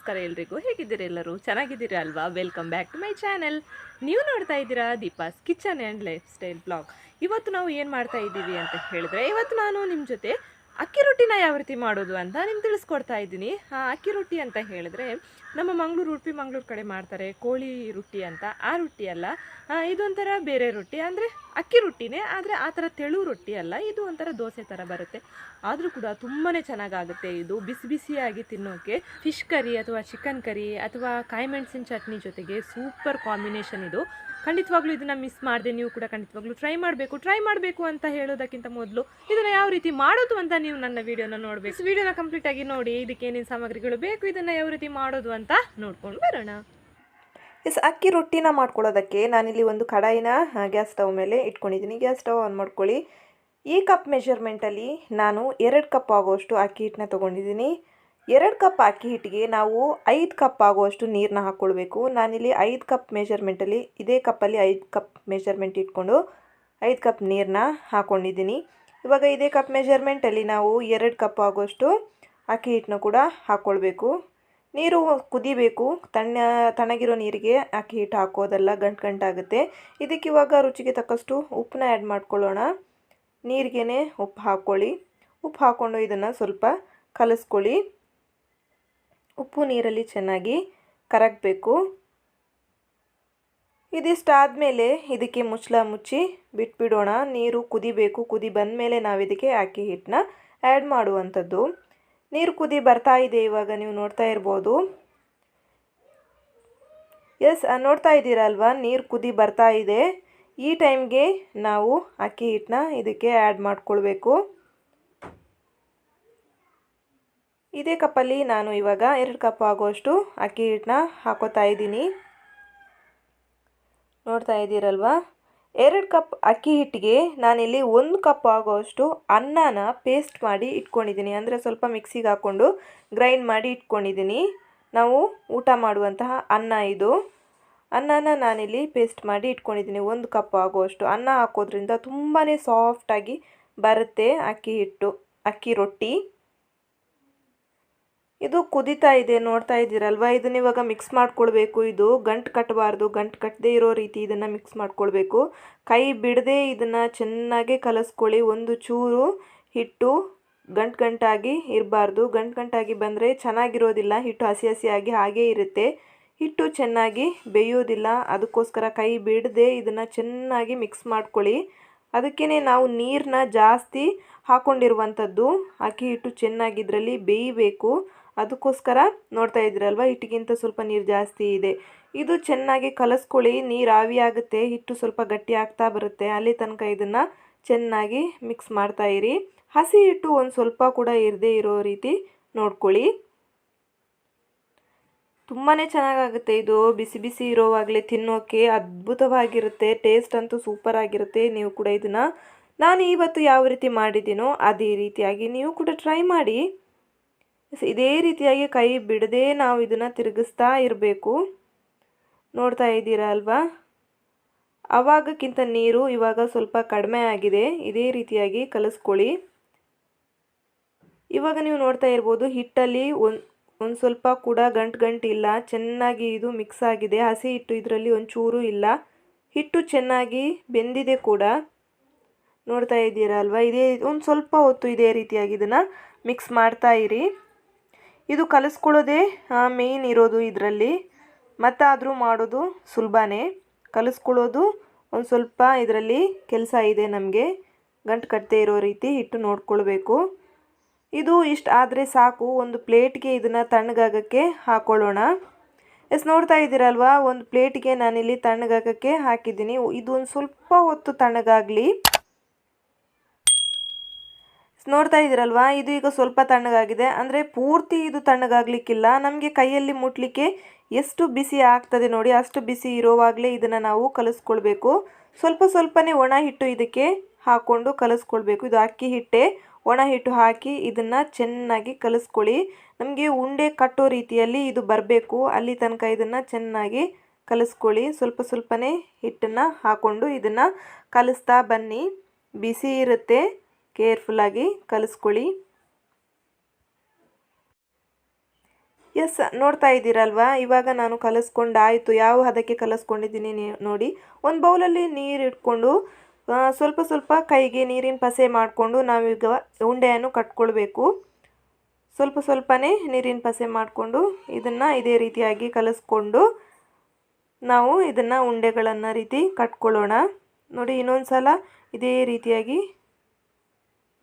ನಮಸ್ಕಾರ ಎಲ್ರಿಗೂ. ಹೇಗಿದ್ದೀರಾ ಎಲ್ಲರೂ? ಚೆನ್ನಾಗಿದ್ದೀರಾ ಅಲ್ವಾ? Welcome back to my channel. ನೀವು ನೋಡ್ತಾ ಇದ್ದೀರಾ Deepa's kitchen and lifestyle blog. ಇವತ್ತು ನಾವು ಏನು ಮಾಡ್ತಾ ಇದ್ದೀವಿ ಅಂತ ಹೇಳಿದ್ರೆ, ಇವತ್ತು ನಾನು ನಿಮ್ಮ ಜೊತೆ ಅಕ್ಕಿ ರೊಟ್ಟಿನ ಯಾವ ರೀತಿ ಮಾಡೋದು ಅಂತ ನಿಮ್ಗೆ ತಿಳಿಸ್ಕೊಡ್ತಾ ಇದ್ದೀನಿ. ಅಕ್ಕಿ ರೊಟ್ಟಿ ಅಂತ ಹೇಳಿದ್ರೆ ನಮ್ಮ ಮಂಗಳೂರು, ಉಡುಪಿ ಮಂಗಳೂರು ಕಡೆ ಮಾಡ್ತಾರೆ ಕೋಳಿ ರೊಟ್ಟಿ ಅಂತ. ಆ ರೊಟ್ಟಿ ಅಲ್ಲ, ಇದೊಂಥರ ಬೇರೆ ರೊಟ್ಟಿ, ಅಂದರೆ ಅಕ್ಕಿ ರೊಟ್ಟಿನೇ, ಆದರೆ ಆ ಥರ ತೆಳು ರೊಟ್ಟಿ ಅಲ್ಲ. ಇದು ಒಂಥರ ದೋಸೆ ಥರ ಬರುತ್ತೆ, ಆದರೂ ಕೂಡ ತುಂಬಾ ಚೆನ್ನಾಗಾಗುತ್ತೆ. ಇದು ಬಿಸಿ ಬಿಸಿಯಾಗಿ ತಿನ್ನೋಕ್ಕೆ ಫಿಶ್ ಕರಿ ಅಥವಾ ಚಿಕನ್ ಕರಿ ಅಥವಾ ಕಾಯಿ ಮೆಣಸಿನ ಚಟ್ನಿ ಜೊತೆಗೆ ಸೂಪರ್ ಕಾಂಬಿನೇಷನ್ ಇದು. ಖಂಡಿತವಾಗ್ಲೂ ಇದನ್ನು ಮಿಸ್ ಮಾಡಿದೆ, ನೀವು ಕೂಡ ಖಂಡಿತವಾಗ್ಲೂ ಟ್ರೈ ಮಾಡಬೇಕು ಅಂತ ಹೇಳೋದಕ್ಕಿಂತ ಮೊದಲು ಇದನ್ನು ಯಾವ ರೀತಿ ಮಾಡೋದು ಅಂತ ನೀವು ನನ್ನ ವಿಡಿಯೋನ ನೋಡಬೇಕು. ವಿಡಿಯೋನ ಕಂಪ್ಲೀಟಾಗಿ ನೋಡಿ, ಇದಕ್ಕೆ ಏನೇನು ಸಾಮಗ್ರಿಗಳು ಬೇಕು, ಇದನ್ನು ಯಾವ ರೀತಿ ಮಾಡೋದು ಅಂತ ನೋಡ್ಕೊಂಡು ಬರೋಣ. ಅಕ್ಕಿ ರೊಟ್ಟಿನ ಮಾಡ್ಕೊಳ್ಳೋದಕ್ಕೆ ನಾನಿಲ್ಲಿ ಒಂದು ಕಡಾಯಿನ ಗ್ಯಾಸ್ ಸ್ಟವ್ ಮೇಲೆ ಇಟ್ಕೊಂಡಿದ್ದೀನಿ. ಗ್ಯಾಸ್ ಸ್ಟವ್ ಆನ್ ಮಾಡ್ಕೊಳ್ಳಿ. ಈ ಕಪ್ ಮೆಷರ್ಮೆಂಟಲ್ಲಿ ನಾನು 2 ಕಪ್ ಆಗುವಷ್ಟು ಅಕ್ಕಿ ಹಿಟ್ಟನ್ನ ತೊಗೊಂಡಿದ್ದೀನಿ. 2 ಕಪ್ ಅಕ್ಕಿ ಹಿಟ್ಟಿಗೆ ನಾವು 5 ಕಪ್ ಆಗುವಷ್ಟು ನೀರನ್ನ ಹಾಕ್ಕೊಳ್ಬೇಕು. ನಾನಿಲ್ಲಿ 5 ಕಪ್ ಮೆಷರ್ಮೆಂಟಲ್ಲಿ, ಇದೇ ಕಪ್ಪಲ್ಲಿ 5 ಕಪ್ ಮೆಷರ್ಮೆಂಟ್ ಇಟ್ಕೊಂಡು 5 ಕಪ್ ನೀರನ್ನ ಹಾಕ್ಕೊಂಡಿದ್ದೀನಿ. ಇವಾಗ ಇದೇ ಕಪ್ ಮೆಷರ್ಮೆಂಟಲ್ಲಿ ನಾವು 2 ಕಪ್ ಆಗುವಷ್ಟು ಅಕ್ಕಿ ಹಿಟ್ಟನ್ನ ಕೂಡ ಹಾಕ್ಕೊಳ್ಬೇಕು. ನೀರು ಕುದಿಬೇಕು. ತಣ್ಣಗಿರೋ ನೀರಿಗೆ ಅಕ್ಕಿ ಹಿಟ್ಟು ಹಾಕೋದಲ್ಲ, ಗಂಟಾಗುತ್ತೆ. ಇದಕ್ಕೆ ಇವಾಗ ರುಚಿಗೆ ತಕ್ಕಷ್ಟು ಉಪ್ಪನ್ನ ಆ್ಯಡ್ ಮಾಡ್ಕೊಳ್ಳೋಣ. ನೀರಿಗೇ ಉಪ್ಪು ಹಾಕ್ಕೊಳ್ಳಿ. ಉಪ್ಪು ಹಾಕ್ಕೊಂಡು ಇದನ್ನು ಸ್ವಲ್ಪ ಕಲಿಸ್ಕೊಳ್ಳಿ. ಉಪ್ಪು ನೀರಲ್ಲಿ ಚೆನ್ನಾಗಿ ಕರಗಬೇಕು. ಇದಿಷ್ಟಾದಮೇಲೆ ಇದಕ್ಕೆ ಮುಚ್ಚಳ ಮುಚ್ಚಿ ಬಿಟ್ಬಿಡೋಣ. ನೀರು ಕುದಿಬೇಕು. ಕುದಿ ಬಂದಮೇಲೆ ನಾವು ಇದಕ್ಕೆ ಅಕ್ಕಿ ಹಿಟ್ಟನ್ನ ಆ್ಯಡ್ ಮಾಡುವಂಥದ್ದು. ನೀರು ಕುದಿ ಬರ್ತಾ ಇದೆ, ಇವಾಗ ನೀವು ನೋಡ್ತಾ ಇರ್ಬೋದು. ನೋಡ್ತಾ ಇದ್ದೀರಲ್ವಾ, ನೀರು ಕುದಿ ಬರ್ತಾ ಇದೆ. ಈ ಟೈಮ್ಗೆ ನಾವು ಅಕ್ಕಿ ಹಿಟ್ಟನ್ನ ಇದಕ್ಕೆ ಆ್ಯಡ್ ಮಾಡ್ಕೊಳ್ಬೇಕು. ಇದೇ ಕಪ್ಪಲ್ಲಿ ನಾನು ಇವಾಗ 2 ಕಪ್ ಆಗುವಷ್ಟು ಅಕ್ಕಿ ಹಿಟ್ಟನ್ನ ಹಾಕೋತಾ ಇದ್ದೀನಿ. ನೋಡ್ತಾ ಇದ್ದೀರಲ್ವಾ, 2 ಕಪ್ ಅಕ್ಕಿ ಹಿಟ್ಟಿಗೆ ನಾನಿಲ್ಲಿ 1 ಕಪ್ ಆಗುವಷ್ಟು ಅನ್ನನ ಪೇಸ್ಟ್ ಮಾಡಿ ಇಟ್ಕೊಂಡಿದ್ದೀನಿ. ಅಂದರೆ ಸ್ವಲ್ಪ ಮಿಕ್ಸಿಗೆ ಹಾಕ್ಕೊಂಡು ಗ್ರೈಂಡ್ ಮಾಡಿ ಇಟ್ಕೊಂಡಿದ್ದೀನಿ. ನಾವು ಊಟ ಮಾಡುವಂತಹ ಅನ್ನ ಇದು. ಅನ್ನನ ನಾನಿಲ್ಲಿ ಪೇಸ್ಟ್ ಮಾಡಿ ಇಟ್ಕೊಂಡಿದ್ದೀನಿ. 1 ಕಪ್ ಆಗುವಷ್ಟು ಅನ್ನ ಹಾಕೋದ್ರಿಂದ ತುಂಬಾ ಸಾಫ್ಟಾಗಿ ಬರುತ್ತೆ ಅಕ್ಕಿ ರೊಟ್ಟಿ. ಇದು ಕುದೀತಾ ಇದೆ, ನೋಡ್ತಾ ಇದ್ದೀರಲ್ವ. ಇದನ್ನ ಇವಾಗ ಮಿಕ್ಸ್ ಮಾಡ್ಕೊಳ್ಬೇಕು. ಇದು ಗಂಟು ಕಟ್ಟಬಾರ್ದು, ಗಂಟು ಕಟ್ಟದೇ ಇರೋ ರೀತಿ ಇದನ್ನು ಮಿಕ್ಸ್ ಮಾಡ್ಕೊಳ್ಬೇಕು. ಕೈ ಬಿಡದೆ ಇದನ್ನು ಚೆನ್ನಾಗಿ ಕಲಿಸ್ಕೊಳ್ಳಿ. ಒಂದು ಚೂರು ಹಿಟ್ಟು ಗಂಟಾಗಿ ಇರಬಾರ್ದು. ಗಂಟಾಗಿ ಬಂದರೆ ಚೆನ್ನಾಗಿರೋದಿಲ್ಲ. ಹಿಟ್ಟು ಹಸಿ ಹಸಿಯಾಗಿ ಹಾಗೇ ಇರುತ್ತೆ, ಹಿಟ್ಟು ಚೆನ್ನಾಗಿ ಬೇಯೋದಿಲ್ಲ. ಅದಕ್ಕೋಸ್ಕರ ಕೈ ಬಿಡದೆ ಇದನ್ನು ಚೆನ್ನಾಗಿ ಮಿಕ್ಸ್ ಮಾಡ್ಕೊಳ್ಳಿ. ಅದಕ್ಕೇ ನಾವು ನೀರನ್ನ ಜಾಸ್ತಿ ಹಾಕ್ಕೊಂಡಿರುವಂಥದ್ದು. ಅಕ್ಕಿ ಹಿಟ್ಟು ಚೆನ್ನಾಗಿ ಇದರಲ್ಲಿ ಬೇಯಬೇಕು. ಅದಕ್ಕೋಸ್ಕರ ನೋಡ್ತಾ ಇದ್ದೀರಲ್ವ, ಹಿಟ್ಟಿಗಿಂತ ಸ್ವಲ್ಪ ನೀರು ಜಾಸ್ತಿ ಇದೆ. ಇದು ಚೆನ್ನಾಗಿ ಕಲಿಸ್ಕೊಳ್ಳಿ. ನೀರು ಆವಿಯಾಗುತ್ತೆ, ಹಿಟ್ಟು ಸ್ವಲ್ಪ ಗಟ್ಟಿ ಆಗ್ತಾ ಬರುತ್ತೆ. ಅಲ್ಲಿ ತನಕ ಇದನ್ನು ಚೆನ್ನಾಗಿ ಮಿಕ್ಸ್ ಮಾಡ್ತಾ ಇರಿ. ಹಸಿ ಹಿಟ್ಟು ಒಂದು ಸ್ವಲ್ಪ ಕೂಡ ಇರದೇ ಇರೋ ರೀತಿ ನೋಡ್ಕೊಳ್ಳಿ. ತುಂಬಾ ಚೆನ್ನಾಗಾಗುತ್ತೆ ಇದು. ಬಿಸಿ ಬಿಸಿ ಇರೋವಾಗಲೇ ತಿನ್ನೋಕ್ಕೆ ಅದ್ಭುತವಾಗಿರುತ್ತೆ. ಟೇಸ್ಟ್ ಅಂತೂ ಸೂಪರ್ ಆಗಿರುತ್ತೆ. ನೀವು ಕೂಡ ಇದನ್ನು ನಾನು ಇವತ್ತು ಯಾವ ರೀತಿ ಮಾಡಿದ್ದೀನೋ ಅದೇ ರೀತಿಯಾಗಿ ನೀವು ಕೂಡ ಟ್ರೈ ಮಾಡಿ. ಇದೇ ರೀತಿಯಾಗಿ ಕೈ ಬಿಡದೆ ನಾವು ಇದನ್ನು ತಿರುಗಿಸ್ತಾ ಇರಬೇಕು. ನೋಡ್ತಾ ಇದ್ದೀರಾ ಅಲ್ವಾ, ಆವಾಗಕ್ಕಿಂತ ನೀರು ಇವಾಗ ಸ್ವಲ್ಪ ಕಡಿಮೆ ಆಗಿದೆ. ಇದೇ ರೀತಿಯಾಗಿ ಕಲಿಸ್ಕೊಳ್ಳಿ. ಇವಾಗ ನೀವು ನೋಡ್ತಾ ಇರ್ಬೋದು, ಹಿಟ್ಟಲ್ಲಿ ಒಂದು ಸ್ವಲ್ಪ ಕೂಡ ಗಂಟು ಇಲ್ಲ. ಚೆನ್ನಾಗಿ ಇದು ಮಿಕ್ಸ್ ಆಗಿದೆ. ಹಸಿ ಹಿಟ್ಟು ಇದರಲ್ಲಿ ಒಂಚೂರು ಇಲ್ಲ. ಹಿಟ್ಟು ಚೆನ್ನಾಗಿ ಬೆಂದಿದೆ ಕೂಡ. ನೋಡ್ತಾ ಇದ್ದೀರಾ ಅಲ್ವಾ. ಇದೇ ಒಂದು ಸ್ವಲ್ಪ ಹೊತ್ತು ಇದೇ ರೀತಿಯಾಗಿ ಇದನ್ನು ಮಿಕ್ಸ್ ಮಾಡ್ತಾ ಇರಿ. ಇದು ಕಲಿಸ್ಕೊಳ್ಳೋದೇ ಮೇಯ್ನ್ ಇರೋದು ಇದರಲ್ಲಿ. ಮತ್ತಾದರೂ ಮಾಡೋದು ಸುಲಭನೇ, ಕಲಿಸ್ಕೊಳ್ಳೋದು ಒಂದು ಸ್ವಲ್ಪ ಇದರಲ್ಲಿ ಕೆಲಸ ಇದೆ ನಮಗೆ. ಗಂಟು ಕಟ್ಟದೇ ಇರೋ ರೀತಿ ಹಿಟ್ಟು ನೋಡ್ಕೊಳ್ಬೇಕು. ಇದು ಇಷ್ಟು ಆದರೆ ಸಾಕು. ಒಂದು ಪ್ಲೇಟ್ಗೆ ಇದನ್ನು ತಣ್ಣಗಾಗಕ್ಕೆ ಹಾಕ್ಕೊಳ್ಳೋಣ. ನೋಡ್ತಾ ಇದ್ದೀರಲ್ವಾ, ಒಂದು ಪ್ಲೇಟ್ಗೆ ನಾನಿಲ್ಲಿ ತಣ್ಣಗಾಗಕ್ಕೆ ಹಾಕಿದ್ದೀನಿ. ಇದು ಒಂದು ಸ್ವಲ್ಪ ಹೊತ್ತು ತಣ್ಣಗಾಗಲಿ. ನೋಡ್ತಾ ಇದ್ದೀರಲ್ವಾ, ಇದು ಈಗ ಸ್ವಲ್ಪ ತಣ್ಣಗಾಗಿದೆ. ಅಂದರೆ ಪೂರ್ತಿ ಇದು ತಣ್ಣಗಾಗಲಿಕ್ಕಿಲ್ಲ. ನಮಗೆ ಕೈಯಲ್ಲಿ ಮುಟ್ಲಿಕ್ಕೆ ಎಷ್ಟು ಬಿಸಿ ಆಗ್ತದೆ ನೋಡಿ, ಅಷ್ಟು ಬಿಸಿ ಇರೋವಾಗಲೇ ಇದನ್ನು ನಾವು ಕಲಿಸ್ಕೊಳ್ಬೇಕು. ಸ್ವಲ್ಪನೇ ಒಣ ಹಿಟ್ಟು ಇದಕ್ಕೆ ಹಾಕ್ಕೊಂಡು ಕಲಿಸ್ಕೊಳ್ಬೇಕು. ಇದು ಅಕ್ಕಿ ಹಿಟ್ಟೆ, ಒಣ ಹಿಟ್ಟು ಹಾಕಿ ಇದನ್ನು ಚೆನ್ನಾಗಿ ಕಲಿಸ್ಕೊಳ್ಳಿ. ನಮಗೆ ಉಂಡೆ ಕಟ್ಟೋ ರೀತಿಯಲ್ಲಿ ಇದು ಬರಬೇಕು. ಅಲ್ಲಿ ತನಕ ಇದನ್ನು ಚೆನ್ನಾಗಿ ಕಲಿಸ್ಕೊಳ್ಳಿ. ಸ್ವಲ್ಪನೇ ಹಿಟ್ಟನ್ನು ಹಾಕ್ಕೊಂಡು ಇದನ್ನು ಕಲಿಸ್ತಾ ಬನ್ನಿ. ಬಿಸಿ ಇರುತ್ತೆ, ಕೇರ್ಫುಲ್ಲಾಗಿ ಕಲಿಸ್ಕೊಳ್ಳಿ. ಎಸ್, ನೋಡ್ತಾ ಇದ್ದೀರಲ್ವಾ, ಇವಾಗ ನಾನು ಕಲಿಸ್ಕೊಂಡಾಯಿತು. ಯಾವ ಹದಕ್ಕೆ ಕಲಿಸ್ಕೊಂಡಿದ್ದೀನಿ ನೋಡಿ. ಒಂದು ಬೌಲಲ್ಲಿ ನೀರು ಇಟ್ಕೊಂಡು ಸ್ವಲ್ಪ ಸ್ವಲ್ಪ ಕೈಗೆ ನೀರಿನ ಪಸೆ ಮಾಡಿಕೊಂಡು ನಾವೀಗ ಉಂಡೆಯನ್ನು ಕಟ್ಕೊಳ್ಬೇಕು. ಸ್ವಲ್ಪ ಸ್ವಲ್ಪನೇ ನೀರಿನ ಪಸೆ ಮಾಡಿಕೊಂಡು ಇದನ್ನು ಇದೇ ರೀತಿಯಾಗಿ ಕಲಿಸ್ಕೊಂಡು ನಾವು ಇದನ್ನು ಉಂಡೆಗಳನ್ನು ರೀತಿ ಕಟ್ಕೊಳ್ಳೋಣ. ನೋಡಿ, ಇನ್ನೊಂದು ಸಲ ಇದೇ ರೀತಿಯಾಗಿ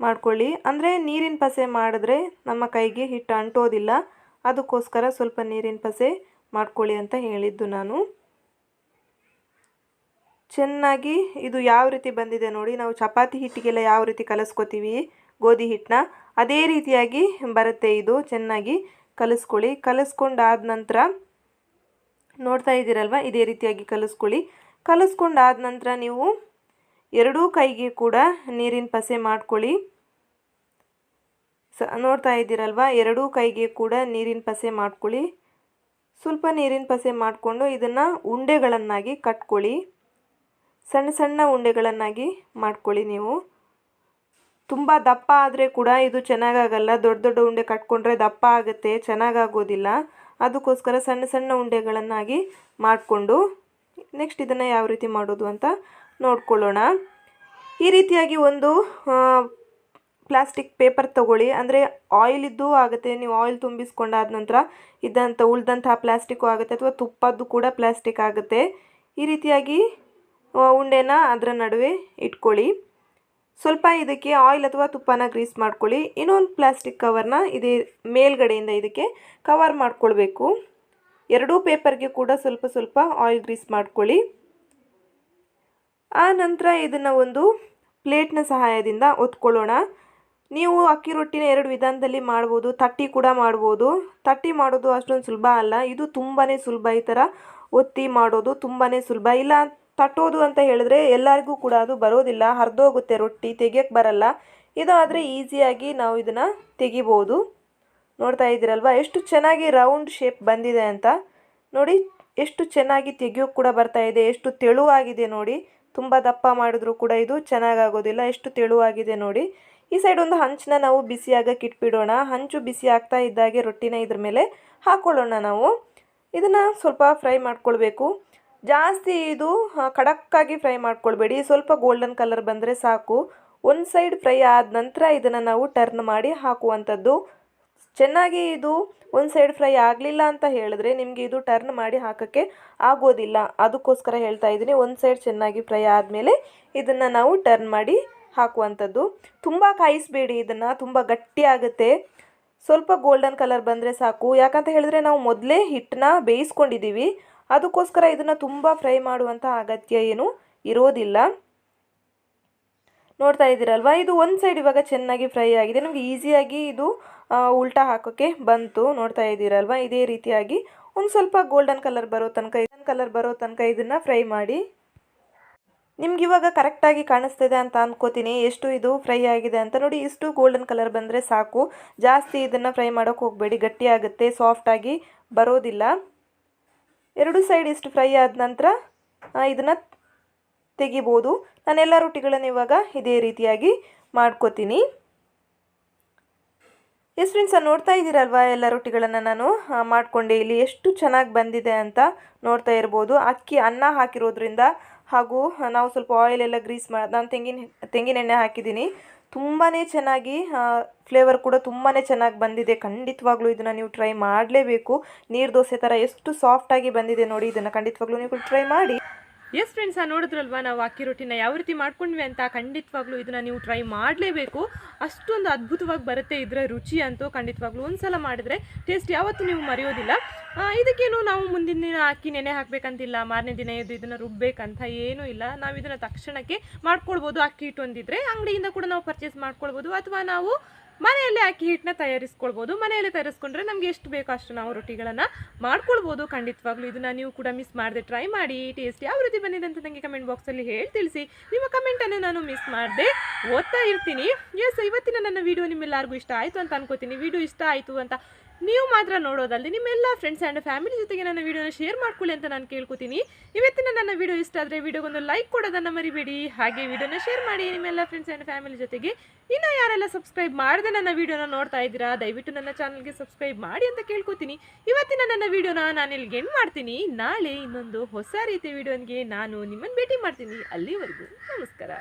ಮಾಡ್ಕೊಳ್ಳಿ. ಅಂದರೆ ನೀರಿನ ಪಸೆ ಮಾಡಿದ್ರೆ ನಮ್ಮ ಕೈಗೆ ಹಿಟ್ಟು ಅಂಟೋದಿಲ್ಲ, ಅದಕ್ಕೋಸ್ಕರ ಸ್ವಲ್ಪ ನೀರಿನ ಪಸೆ ಮಾಡ್ಕೊಳ್ಳಿ ಅಂತ ಹೇಳಿದ್ದು ನಾನು. ಚೆನ್ನಾಗಿ ಇದು ಯಾವ ರೀತಿ ಬಂದಿದೆ ನೋಡಿ. ನಾವು ಚಪಾತಿ ಹಿಟ್ಟಿಗೆಲ್ಲ ಯಾವ ರೀತಿ ಕಲಿಸ್ಕೊತೀವಿ ಗೋಧಿ ಹಿಟ್ಟನ್ನ, ಅದೇ ರೀತಿಯಾಗಿ ಬರುತ್ತೆ. ಇದು ಚೆನ್ನಾಗಿ ಕಲಿಸ್ಕೊಳ್ಳಿ. ಕಲಿಸ್ಕೊಂಡಾದ ನಂತರ ನೋಡ್ತಾ ಇದ್ದೀರಲ್ವ, ಇದೇ ರೀತಿಯಾಗಿ ಕಲಿಸ್ಕೊಳ್ಳಿ. ಕಲಿಸ್ಕೊಂಡಾದ ನಂತರ ನೀವು ಎರಡೂ ಕೈಗೆ ಕೂಡ ನೀರಿನ ಪಸೆ ಮಾಡ್ಕೊಳ್ಳಿ. ನೋಡ್ತಾ ಇದ್ದೀರಲ್ವ, ಎರಡೂ ಕೈಗೆ ಕೂಡ ನೀರಿನ ಪಸೆ ಮಾಡ್ಕೊಳ್ಳಿ. ಸ್ವಲ್ಪ ನೀರಿನ ಪಸೆ ಮಾಡಿಕೊಂಡು ಇದನ್ನು ಉಂಡೆಗಳನ್ನಾಗಿ ಕಟ್ಕೊಳ್ಳಿ. ಸಣ್ಣ ಸಣ್ಣ ಉಂಡೆಗಳನ್ನಾಗಿ ಮಾಡ್ಕೊಳ್ಳಿ. ನೀವು ತುಂಬ ದಪ್ಪ ಆದರೆ ಕೂಡ ಇದು ಚೆನ್ನಾಗಾಗಲ್ಲ. ದೊಡ್ಡ ದೊಡ್ಡ ಉಂಡೆ ಕಟ್ಕೊಂಡ್ರೆ ದಪ್ಪ ಆಗುತ್ತೆ, ಚೆನ್ನಾಗಾಗೋದಿಲ್ಲ. ಅದಕ್ಕೋಸ್ಕರ ಸಣ್ಣ ಸಣ್ಣ ಉಂಡೆಗಳನ್ನಾಗಿ ಮಾಡಿಕೊಂಡು ನೆಕ್ಸ್ಟ್ ಇದನ್ನು ಯಾವ ರೀತಿ ಮಾಡೋದು ಅಂತ ನೋಡ್ಕೊಳ್ಳೋಣ. ಈ ರೀತಿಯಾಗಿ ಒಂದು ಪ್ಲಾಸ್ಟಿಕ್ ಪೇಪರ್ ತಗೊಳ್ಳಿ. ಅಂದರೆ ಆಯಿಲಿದ್ದು ಆಗುತ್ತೆ. ನೀವು ಆಯಿಲ್ ತುಂಬಿಸ್ಕೊಂಡಾದ ನಂತರ ಉಳಿದಂತಹ ಪ್ಲಾಸ್ಟಿಕ್ಕು ಆಗುತ್ತೆ, ಅಥವಾ ತುಪ್ಪದ್ದು ಕೂಡ ಪ್ಲಾಸ್ಟಿಕ್ ಆಗುತ್ತೆ. ಈ ರೀತಿಯಾಗಿ ಉಂಡೆನ ಅದರ ನಡುವೆ ಇಟ್ಕೊಳ್ಳಿ. ಸ್ವಲ್ಪ ಇದಕ್ಕೆ ಆಯಿಲ್ ಅಥವಾ ತುಪ್ಪನ ಗ್ರೀಸ್ ಮಾಡ್ಕೊಳ್ಳಿ. ಇನ್ನೊಂದು ಪ್ಲಾಸ್ಟಿಕ್ ಕವರ್ನ ಇದೇ ಮೇಲ್ಗಡೆಯಿಂದ ಇದಕ್ಕೆ ಕವರ್ ಮಾಡ್ಕೊಳ್ಬೇಕು. ಎರಡೂ ಪೇಪರ್ಗೆ ಕೂಡ ಸ್ವಲ್ಪ ಸ್ವಲ್ಪ ಆಯಿಲ್ ಗ್ರೀಸ್ ಮಾಡ್ಕೊಳ್ಳಿ. ಆ ನಂತರ ಇದನ್ನು ಒಂದು ಪ್ಲೇಟ್ನ ಸಹಾಯದಿಂದ ಒತ್ಕೊಳ್ಳೋಣ. ನೀವು ಅಕ್ಕಿ ರೊಟ್ಟಿನ ಎರಡು ವಿಧಾನದಲ್ಲಿ ಮಾಡ್ಬೋದು. ತಟ್ಟಿ ಕೂಡ ಮಾಡ್ಬೋದು. ತಟ್ಟಿ ಮಾಡೋದು ಅಷ್ಟೊಂದು ಸುಲಭ ಅಲ್ಲ, ಇದು ತುಂಬಾ ಸುಲಭ. ಈ ಥರ ಒತ್ತಿ ಮಾಡೋದು ತುಂಬಾ ಸುಲಭ. ಇಲ್ಲ ತಟ್ಟೋದು ಅಂತ ಹೇಳಿದ್ರೆ ಎಲ್ಲರಿಗೂ ಕೂಡ ಅದು ಬರೋದಿಲ್ಲ, ಹರಿದೋಗುತ್ತೆ ರೊಟ್ಟಿ, ತೆಗಿಯೋಕ್ಕೆ ಬರಲ್ಲ. ಇದು ಆದರೆ ಈಸಿಯಾಗಿ ನಾವು ಇದನ್ನು ತೆಗಿಬೋದು. ನೋಡ್ತಾ ಇದ್ದೀರಲ್ವ ಎಷ್ಟು ಚೆನ್ನಾಗಿ ರೌಂಡ್ ಶೇಪ್ ಬಂದಿದೆ ಅಂತ. ನೋಡಿ, ಎಷ್ಟು ಚೆನ್ನಾಗಿ ತೆಗಿಯೋಕ್ಕೆ ಕೂಡ ಬರ್ತಾ ಇದೆ, ಎಷ್ಟು ತೆಳುವಾಗಿದೆ ನೋಡಿ. ತುಂಬ ದಪ್ಪ ಮಾಡಿದ್ರೂ ಕೂಡ ಇದು ಚೆನ್ನಾಗಾಗೋದಿಲ್ಲ, ಎಷ್ಟು ತೆಳುವಾಗಿದೆ ನೋಡಿ. ಈ ಸೈಡ್ ಒಂದು ಹಂಚನ್ನ ನಾವು ಬಿಸಿ ಆಗಕ್ಕೆ ಇಟ್ಬಿಡೋಣ. ಹಂಚು ಬಿಸಿ ಆಗ್ತಾ ಇದ್ದಾಗೆ ರೊಟ್ಟಿನ ಇದ್ರ ಮೇಲೆ ಹಾಕ್ಕೊಳ್ಳೋಣ. ನಾವು ಇದನ್ನು ಸ್ವಲ್ಪ ಫ್ರೈ ಮಾಡ್ಕೊಳ್ಬೇಕು. ಜಾಸ್ತಿ ಇದು ಖಡಕ್ಕಾಗಿ ಫ್ರೈ ಮಾಡ್ಕೊಳ್ಬೇಡಿ, ಸ್ವಲ್ಪ ಗೋಲ್ಡನ್ ಕಲರ್ ಬಂದರೆ ಸಾಕು. ಒಂದು ಸೈಡ್ ಫ್ರೈ ಆದ ನಂತರ ಇದನ್ನು ನಾವು ಟರ್ನ್ ಮಾಡಿ ಹಾಕುವಂಥದ್ದು. ಚೆನ್ನಾಗಿ ಇದು ಒಂದು ಸೈಡ್ ಫ್ರೈ ಆಗಲಿಲ್ಲ ಅಂತ ಹೇಳಿದ್ರೆ ನಿಮಗೆ ಇದು ಟರ್ನ್ ಮಾಡಿ ಹಾಕೋಕ್ಕೆ ಆಗೋದಿಲ್ಲ. ಅದಕ್ಕೋಸ್ಕರ ಹೇಳ್ತಾ ಇದ್ದೀನಿ, ಒಂದು ಸೈಡ್ ಚೆನ್ನಾಗಿ ಫ್ರೈ ಆದಮೇಲೆ ಇದನ್ನು ನಾವು ಟರ್ನ್ ಮಾಡಿ ಹಾಕುವಂಥದ್ದು. ತುಂಬ ಕಾಯಿಸಬೇಡಿ, ಇದನ್ನು ತುಂಬ ಗಟ್ಟಿ ಆಗುತ್ತೆ. ಸ್ವಲ್ಪ ಗೋಲ್ಡನ್ ಕಲರ್ ಬಂದರೆ ಸಾಕು. ಯಾಕಂತ ಹೇಳಿದ್ರೆ ನಾವು ಮೊದಲೇ ಹಿಟ್ಟನ್ನ ಬೇಯಿಸ್ಕೊಂಡಿದ್ದೀವಿ, ಅದಕ್ಕೋಸ್ಕರ ಇದನ್ನು ತುಂಬ ಫ್ರೈ ಮಾಡುವಂಥ ಅಗತ್ಯ ಏನು ಇರೋದಿಲ್ಲ. ನೋಡ್ತಾ ಇದ್ದೀರಲ್ವ, ಇದು ಒಂದು ಸೈಡ್ ಇವಾಗ ಚೆನ್ನಾಗಿ ಫ್ರೈ ಆಗಿದೆ. ನಮಗೆ ಈಸಿಯಾಗಿ ಇದು ಉಲ್ಟಾ ಹಾಕೋಕ್ಕೆ ಬಂತು. ನೋಡ್ತಾ ಇದ್ದೀರಲ್ವ, ಇದೇ ರೀತಿಯಾಗಿ ಒಂದು ಸ್ವಲ್ಪ ಗೋಲ್ಡನ್ ಕಲರ್ ಬರೋ ತನಕ ಇದನ್ನು ಫ್ರೈ ಮಾಡಿ. ನಿಮ್ಗೆ ಇವಾಗ ಕರೆಕ್ಟಾಗಿ ಕಾಣಿಸ್ತಿದೆ ಅಂತ ಅಂದ್ಕೋತೀನಿ ಎಷ್ಟು ಇದು ಫ್ರೈ ಆಗಿದೆ ಅಂತ. ನೋಡಿ, ಇಷ್ಟು ಗೋಲ್ಡನ್ ಕಲರ್ ಬಂದರೆ ಸಾಕು. ಜಾಸ್ತಿ ಇದನ್ನು ಫ್ರೈ ಮಾಡೋಕ್ಕೆ ಹೋಗಬೇಡಿ, ಗಟ್ಟಿ ಆಗುತ್ತೆ, ಸಾಫ್ಟಾಗಿ ಬರೋದಿಲ್ಲ. ಎರಡು ಸೈಡ್ ಇಷ್ಟು ಫ್ರೈ ಆದ ನಂತರ ಇದನ್ನು ತೆಗಿಬೋದು. ನಾನೆಲ್ಲ ರೊಟ್ಟಿಗಳನ್ನು ಇವಾಗ ಇದೇ ರೀತಿಯಾಗಿ ಮಾಡ್ಕೋತೀನಿ. ಎಸ್ ಫ್ರೆಂಡ್ಸ್, ನೋಡ್ತಾ ಇದ್ದೀರಲ್ವ, ಎಲ್ಲ ರೊಟ್ಟಿಗಳನ್ನು ನಾನು ಮಾಡಿಕೊಂಡೆ. ಇಲ್ಲಿ ಎಷ್ಟು ಚೆನ್ನಾಗಿ ಬಂದಿದೆ ಅಂತ ನೋಡ್ತಾ ಇರ್ಬೋದು. ಅನ್ನ ಹಾಕಿರೋದ್ರಿಂದ ಹಾಗೂ ನಾವು ಸ್ವಲ್ಪ ಆಯಿಲ್ ಎಲ್ಲ ಗ್ರೀಸ್ ನಾನು ತೆಂಗಿನ ಎಣ್ಣೆ ಹಾಕಿದ್ದೀನಿ. ತುಂಬಾ ಚೆನ್ನಾಗಿ ಫ್ಲೇವರ್ ಕೂಡ ತುಂಬಾ ಚೆನ್ನಾಗಿ ಬಂದಿದೆ. ಖಂಡಿತವಾಗ್ಲೂ ಇದನ್ನು ನೀವು ಟ್ರೈ ಮಾಡಲೇಬೇಕು. ನೀರು ದೋಸೆ ಥರ ಎಷ್ಟು ಸಾಫ್ಟಾಗಿ ಬಂದಿದೆ ನೋಡಿ. ಇದನ್ನು ಖಂಡಿತವಾಗ್ಲೂ ನೀವು ಟ್ರೈ ಮಾಡಿ. ಎಸ್ ಫ್ರೆಂಡ್ಸ್, ನೋಡಿದ್ರಲ್ವ ನಾವು ಅಕ್ಕಿ ರೊಟ್ಟಿನ ಯಾವ ರೀತಿ ಮಾಡ್ಕೊಂಡ್ವಿ ಅಂತ. ಖಂಡಿತವಾಗ್ಲೂ ಇದನ್ನು ನೀವು ಟ್ರೈ ಮಾಡಲೇಬೇಕು. ಅಷ್ಟೊಂದು ಅದ್ಭುತವಾಗಿ ಬರುತ್ತೆ ಇದರ ರುಚಿ ಅಂತೂ. ಖಂಡಿತವಾಗ್ಲೂ ಒಂದು ಸಲ ಮಾಡಿದರೆ ಟೇಸ್ಟ್ ಯಾವತ್ತೂ ನೀವು ಮರೆಯೋದಿಲ್ಲ. ಇದಕ್ಕೇನು ನಾವು ಮುಂದಿನ ದಿನ ಅಕ್ಕಿ ನೆನೆ ಹಾಕಬೇಕಂತಿಲ್ಲ, ಮಾರನೇ ದಿನ ಎದ್ದು ಇದನ್ನು ರುಬ್ಬೇಕಂತ ಏನೂ ಇಲ್ಲ. ನಾವು ಇದನ್ನು ತಕ್ಷಣಕ್ಕೆ ಮಾಡ್ಕೊಳ್ಬೋದು. ಅಕ್ಕಿ ಹಿಟ್ಟು ಹೊಂದಿದ್ರೆ ಅಂಗಡಿಯಿಂದ ಕೂಡ ನಾವು ಪರ್ಚೇಸ್ ಮಾಡ್ಕೊಳ್ಬೋದು, ಅಥವಾ ನಾವು ಮನೆಯಲ್ಲೇ ಅಕ್ಕಿ ಹಿಟ್ಟನ್ನ ತಯಾರಿಸ್ಕೊಳ್ಬೋದು. ಮನೆಯಲ್ಲೇ ತಯಾರಿಸ್ಕೊಂಡ್ರೆ ನಮಗೆ ಎಷ್ಟು ಬೇಕೋ ಅಷ್ಟು ನಾವು ರೊಟ್ಟಿಗಳನ್ನು ಮಾಡ್ಕೊಳ್ಬೋದು. ಖಂಡಿತವಾಗ್ಲೂ ಇದನ್ನು ನೀವು ಕೂಡ ಮಿಸ್ ಮಾಡದೆ ಟ್ರೈ ಮಾಡಿ. ಟೇಸ್ಟ್ ಯಾವ ರೀತಿ ಬಂದಿದೆ ಅಂತ ನನಗೆ ಕಮೆಂಟ್ ಬಾಕ್ಸಲ್ಲಿ ಹೇಳಿ ತಿಳಿಸಿ. ನಿಮ್ಮ ಕಮೆಂಟನ್ನು ನಾನು ಮಿಸ್ ಮಾಡದೆ ಓದ್ತಾ ಇರ್ತೀನಿ. ಎಸ್, ಇವತ್ತಿನ ನನ್ನ ವೀಡಿಯೋ ನಿಮ್ಮೆಲ್ಲರಿಗೂ ಇಷ್ಟ ಆಯಿತು ಅಂತ ಅನ್ಕೋತೀನಿ. ವಿಡಿಯೋ ಇಷ್ಟ ಆಯಿತು ಅಂತ ನೀವು ಮಾತ್ರ ನೋಡೋದಲ್ಲದೆ ನಿಮ್ಮೆಲ್ಲ ಫ್ರೆಂಡ್ಸ್ ಆ್ಯಂಡ್ ಫ್ಯಾಮಿಲಿ ಜೊತೆಗೆ ನನ್ನ ವೀಡಿಯೋನ ಶೇರ್ ಮಾಡ್ಕೊಳ್ಳಿ ಅಂತ ನಾನು ಕೇಳ್ಕೊತೀನಿ. ಇವತ್ತಿನ ನನ್ನ ವೀಡಿಯೋ ಇಷ್ಟ ಆದರೆ ವೀಡಿಯೋಗೊಂದು ಲೈಕ್ ಕೊಡೋದನ್ನು ಮರಿಬೇಡಿ. ಹಾಗೆ ವೀಡಿಯೋನ ಶೇರ್ ಮಾಡಿ ನಿಮ್ಮೆಲ್ಲ ಫ್ರೆಂಡ್ಸ್ ಆ್ಯಂಡ್ ಫ್ಯಾಮಿಲಿ ಜೊತೆಗೆ. ಇನ್ನು ಯಾರೆಲ್ಲ ಸಬ್ಸ್ಕ್ರೈಬ್ ಮಾಡದೆ ನನ್ನ ವೀಡಿಯೋನ ನೋಡ್ತಾ ಇದ್ದೀರಾ, ದಯವಿಟ್ಟು ನನ್ನ ಚಾನಲ್ಗೆ ಸಬ್ಸ್ಕ್ರೈಬ್ ಮಾಡಿ ಅಂತ ಕೇಳ್ಕೊತೀನಿ. ಇವತ್ತಿನ ನನ್ನ ವೀಡಿಯೋನ ನಾನು ಇಲ್ಲಿಗೆ ಎಂಡ್ ಮಾಡ್ತೀನಿ. ನಾಳೆ ಇನ್ನೊಂದು ಹೊಸ ರೀತಿಯ ವೀಡಿಯೋನಿಗೆ ನಾನು ನಿಮ್ಮನ್ನು ಭೇಟಿ ಮಾಡ್ತೀನಿ. ಅಲ್ಲಿವರೆಗೂ ನಮಸ್ಕಾರ.